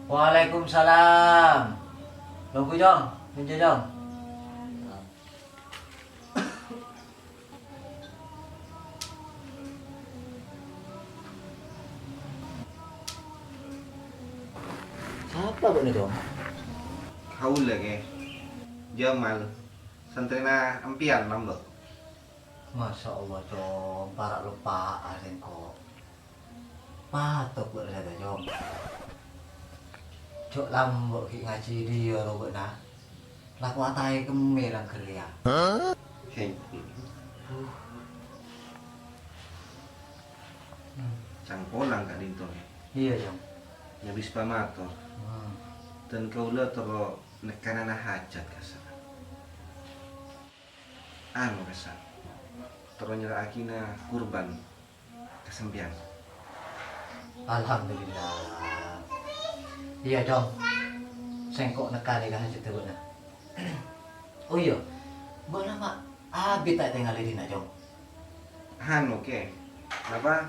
Waalaikumsalam. Tunggu Jong, pinjam Jong. Siapa bu nih Jong? Kau lagi Jamal santrina ampian nambah. Masya Allah Jong, para lupa asin kok. Patok bu saya Jong. Cok lambok ki ngaji dia lo bu nah. Laku atai kemilang kerja. Hei, cangkolang kak dinto. Iya Jong. Nyabis pamator. Dan kau lah tero nekanan hajat kasar. Anu kasar. Tero nyerah akina kurban kesempian. Alhamdulillah. Iya Jong. Sengkok nekani kan hajat bu nah. Oh iya, bu nama abi tak tinggal di nak Jong. Anu ke, kenapa?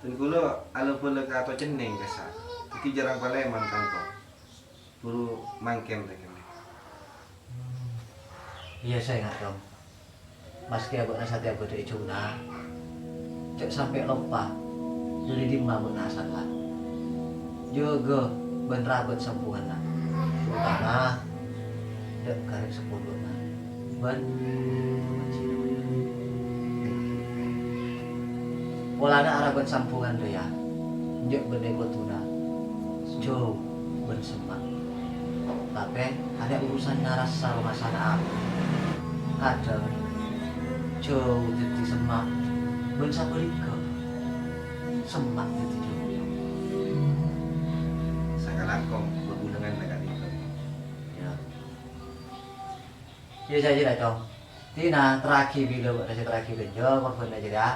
Dan kula ala pula kato ceneng kasar. Tapi jarang paleman kanto. Buru mangkem tak kene. Iya saya nggak Jong. Meski abang nasa tiap beda icuna, cek sampai lupa. Jadi di mabuk nasan lah. Juga benrabet sempuhan lah. Terutama dek karek sepuluh lah. Ben polana araban sampungan tuh ya. Jek bende kotuna. Jauh ben semak. Tapi ada urusan naras sama masalah apa. Kadang jauh jadi semak. Ben sabarika. Semak jadi jauh. Sakalangkong berhubungan dengan itu. Ya. Ya saya tidak Jong. Tina terakhir bila buat nasi terakhir benjo, korban aja dah.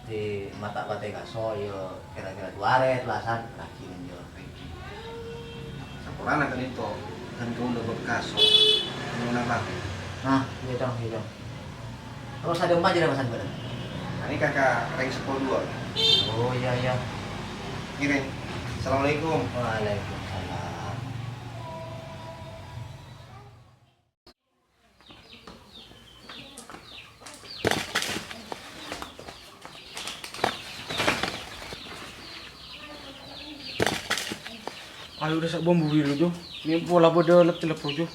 Di mata batai kaso yo kira-kira 2 hari telasan terakhir benjo. Sakurana kan itu. Dan kau udah berkaso. Mengenang lagi. Nah, iya Jong, iya Jong. Terus ada emak aja pesan pada. Nah, ini kakak rank 10-2. Oh iya iya. Kirim. Assalamualaikum. Waalaikumsalam. Ayo udah sak bombu biru jo. Ni bola bodoh lep telepon jo.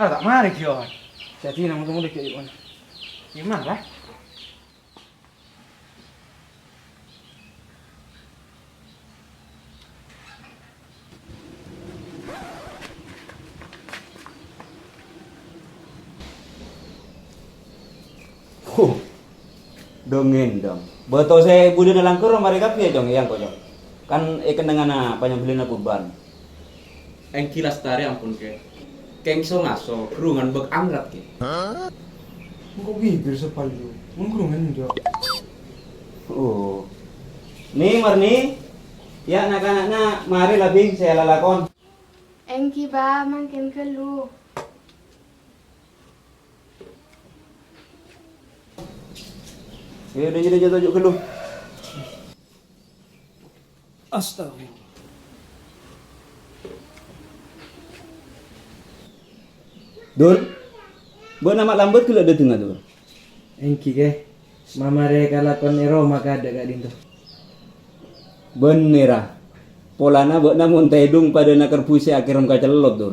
Ah tak mari kio. Jadi nama tunggu dek iwan. Gimana lah? Dongeng dong. Betul saya budaya langkur mereka piye dong yang kok dong. Kan ikan dengan apa yang beli kurban. Engki lastari ampun ke. Keng so ngaso, kerungan bek angrat ke. Kok bibir sepal jo. Mengkurungan jo. Oh. Nih Marni. Ya anak-anaknya mari labing saya lalakon. Engki ba makin kelu. Ya udah jadi jatuh ke lu. Astagfirullah. Dul. Buat nama lambat kalau ada tengah tu. Engki ke. Mama reka lakon ero maka ada gak dinto. Benerah. Polana buat namun tedung pada nakar puisi akhiram kacelot dul.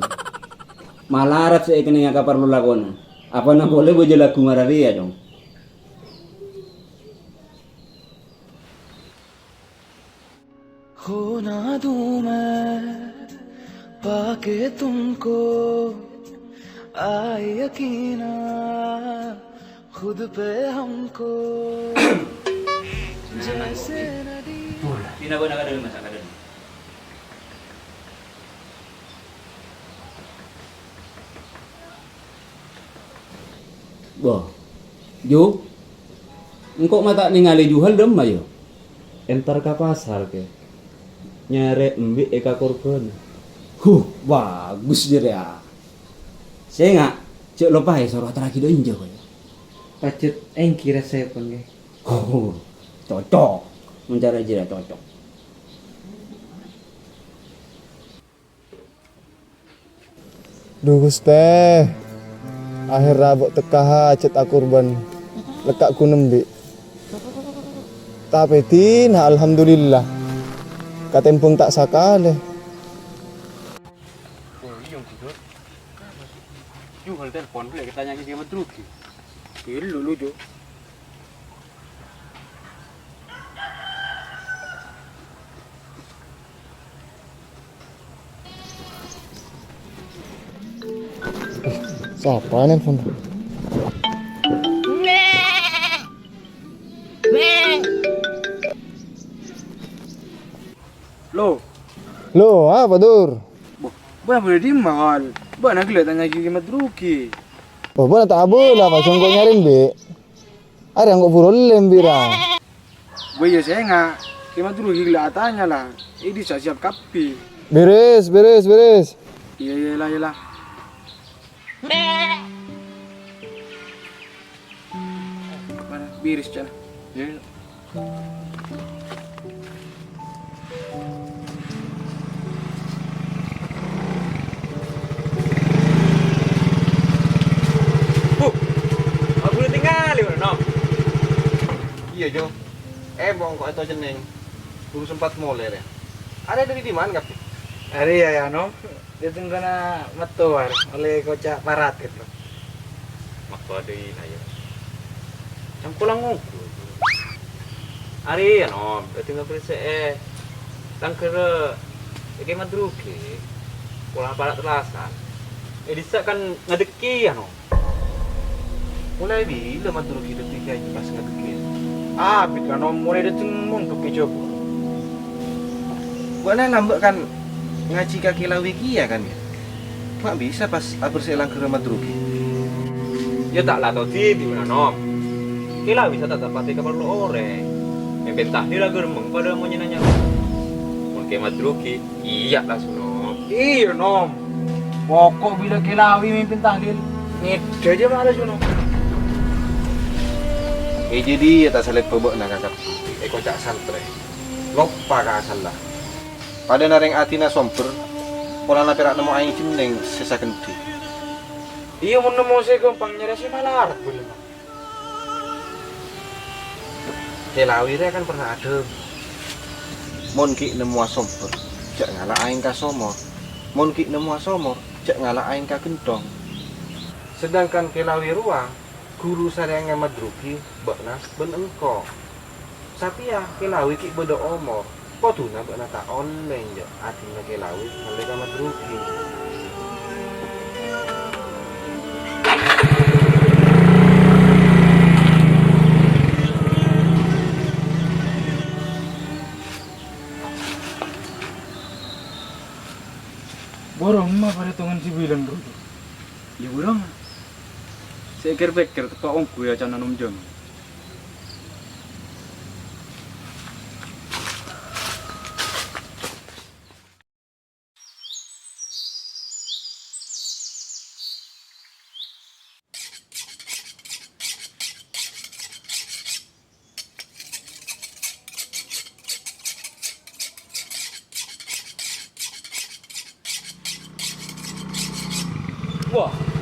Malarat saya kena yang kapar lu lakona. Apa nak boleh bojo lagu mararia dong. खो ना दूं मैं पाके तुमको आए यकीना खुद पे हमको जैसे नदी Pina buat nak ada masak ada. Wah, Jo, engkau mata ningali jual dem ayo. Entar ka pasar ke. Nyare embi eka korban. Bagus je ya. Saya nggak, cek lupa ya suruh terakhir doin jo. Pacet engki rasa pun ke. Cocok. Mencari aja cocok. Duh Guste, akhir rabok tekah cet akurban lekak ku nembe. Tapi tin alhamdulillah katempung tak sakale. Oh iya gitu. Jual telepon boleh kita tanya ke Madruki. Lu Jo. Siapa nelfon? Loh, apa Dur? Bukan boleh dimal. Bukan aku lihat tanya ke Madruki. Oh, bukan tak boleh apa songkok nyarin be. Ada yang kok burol lembira. Gue ya saya nggak. Ke Madruki gila tanya lah. Ini siap kapi. Beres. Iya lah. Mana biris cina. Ya. Aku udah tinggal di mana? Iya Jo. Bong kok itu jeneng. Guru sempat moler ya. Ada dari di mana kapi? Hari ya no. Dia tunggu na matuar oleh kocak parat itu. Waktu ada ini aja. Yang pulang nguku. Ari ya no, tinggal pergi tangker kayak Madruki. Pulang parat telasan. Disa kan ngedeki ya no. Mulai bila Madruki detik aja pas ngedekin. Bit kan mulai dia tunggu untuk kecoba. Bukan nambah kan ngaji kaki lawi kia kan ya. Mak bisa pas berselang ke Madruki. Ya tak lah tau di mana nom. Kila bisa tak dapat kabar lo orang. Yang pentah dia lagi remeng pada mau nanya. Mungkin Madruki, iya lah suno. Iya nom. Pokok bila kelawi mimpin tahlil. Ngede aja malah suno. Jadi ya tak salah pebok nak kakak. Kocak santre. Lupa ka asal lah. Pada nareng atina somper. Pola na perak nemu aing ceneng sesa kenti. Iya mau nemu saya gampang nyari si malarat boleh. Kelawi dia kan pernah ada. Mon ki nemu somper. Cak ngalah aing ka somor. Mon ki nemu somor. Cak ngalah aing ka gentong. Sedangkan kelawi ruang guru sareng Madruki bakna ben engko. Tapi ya kelawi ki bedo omor. Potuna bakna tak online je atina kelawi ngalih Madruki. Borong mah pada tangan si bilang bro. Ya borong. Saya pikir tepak ongku ya cana nomjong.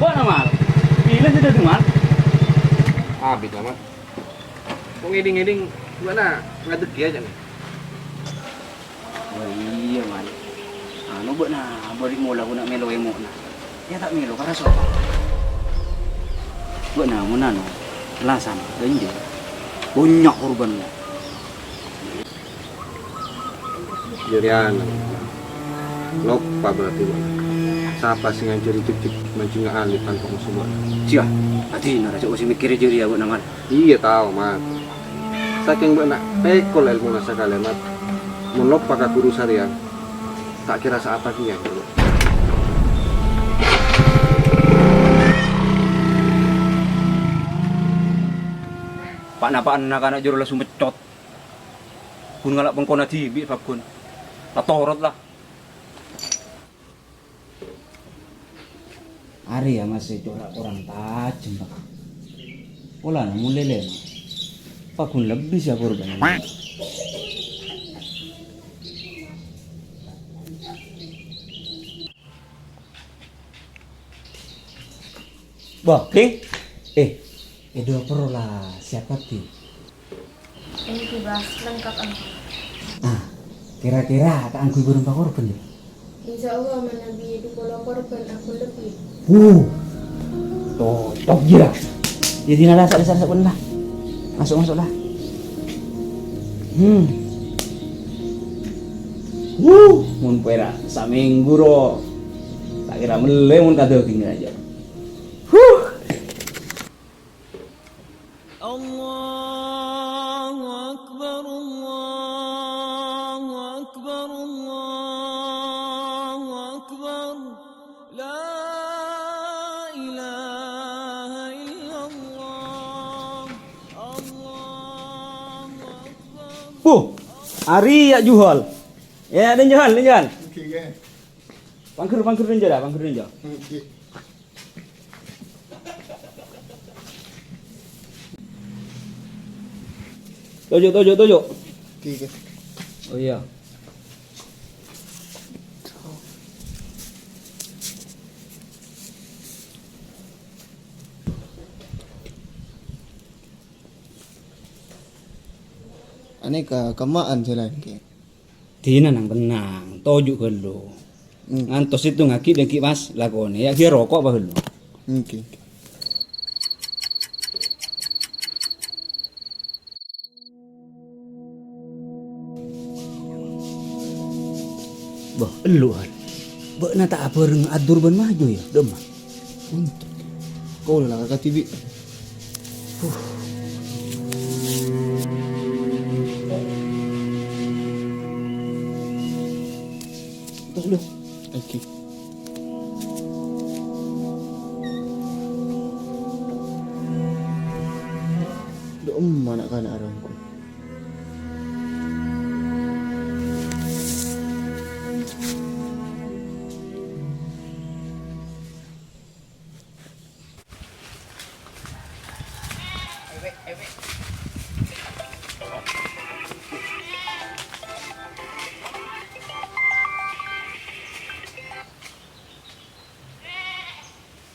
Wah, nama? Bilang sudah dengar? Habis lah mat. Kok ngeding-ngeding gimana ngadeki aja nih. Oh iya man. Anu buat balik mula aku nak melo emo na. Ya tak melo karena so. Buat mau nano. Lasan, ganjil. Banyak korban mo. Jadian. Lupa berarti buat. Siapa sih yang jadi cip-cip mancing alih tanpa musuh buat? Sia, hati nara cok si mikir jeri ya buat naman. Iya tahu mat. Saking buat nak pekol ilmu nasa kalimat. Melupa ke guru sarian. Tak kira apa dia dulu. Pak napa anak-anak juru langsung mecot. Kun ngalak pengkona dibi pak kun. Tak torot lah. Ari ya masih corak orang tajam pak. Pola mulai lele. Pak kun lebih sih korban. Boh, King. Edo perlu lah siapa ti? Engki ba, lengkap angku. Ah, kira-kira tak angkui berapa korban ya? Insya Allah manabi 20 korban aku lebih. Top gila. Jadi nala sak pun lah. Masuk lah. Mun pera saminggu ro. Tak kira mele mun kado tinggal aja. Allahu Akbar, Allahu Akbar, Allahu Akbar, La ilaha illallah, Allahu Akbar. Ari ya juhal. Ya, dan jalan. Pangkur dan jalan. Tojo. Oh iya. Aneka kemaan jalan ke. Tina nang benang, tojo helo. Ngantos itu ngaki dan kipas lakone ya kira rokok apa helo. Oke. Bah, elu hal. Bah, na tak apa reng adur ban maju ya, demah. Kau lah kakak TV. Terus lu. Oke. Mana kan arangku.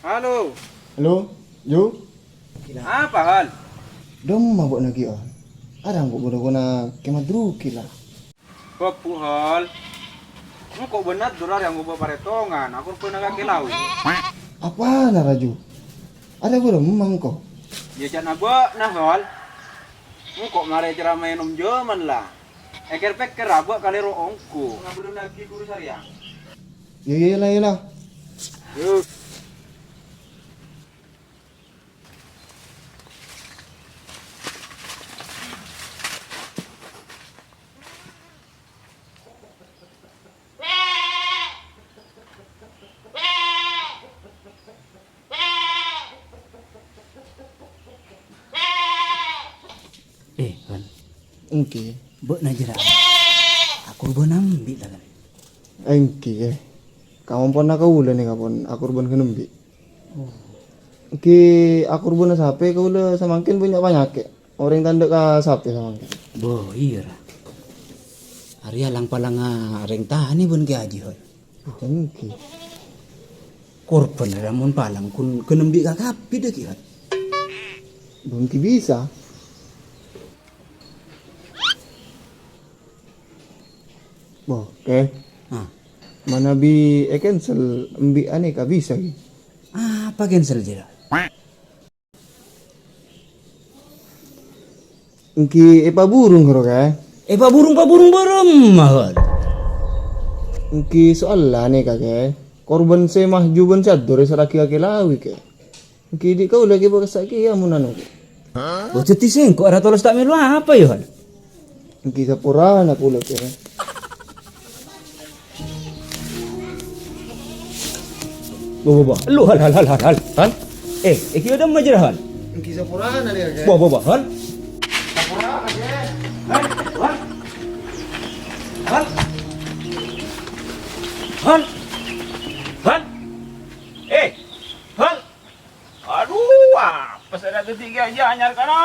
Halo. Halo, Jo. Apa hal? Dom mabuk lagi on. Arang kok bodoh kena kemadruki lah. Bapu hal. Kok benar dolar yang gua paretongan. Aku pernah kaki laut. Apa naraju? Ada bodoh memang kok. Ya jangan gua nah hal. Kok mare cara main jaman lah. Eker peker abak kali roongku. Ngabulun lagi guru saya. Yalah. Yuk. Kan. Oke. Bek na jera. Aku benam ambil lah kan. Oke. Kamu pun nak kau nih kapon. Aku urban kenembi. Oke, aku urban sape kau le semakin punya banyak ke. Orang tanda ka sape semakin. Bo iya. Arya lang palanga reng tani bun gaji hoy. Oke. Korban ramon palang kun kenembi kakapi deh kiat. Belum bisa. Oke. Mana bi cancel ambi ane ka bisa ki. Apa cancel jera? Engki epa burung hero ka. Pak burung berem mahal. Engki soal lah ane ka ke. Korban semah juban cadur saraki aki lawi ke. Engki di kau lagi bakasaki ya munanu. Oh ceti sengko ada tolos tak milu apa yo hal? Engki sapurana pula kira. Bo. Lu hal. Iki udah majra hal. Engki sapurana dia ke. Bo hal. Sapurana ke. Hal. Hal. Aduh, apa saya ketiga aja anyar kana.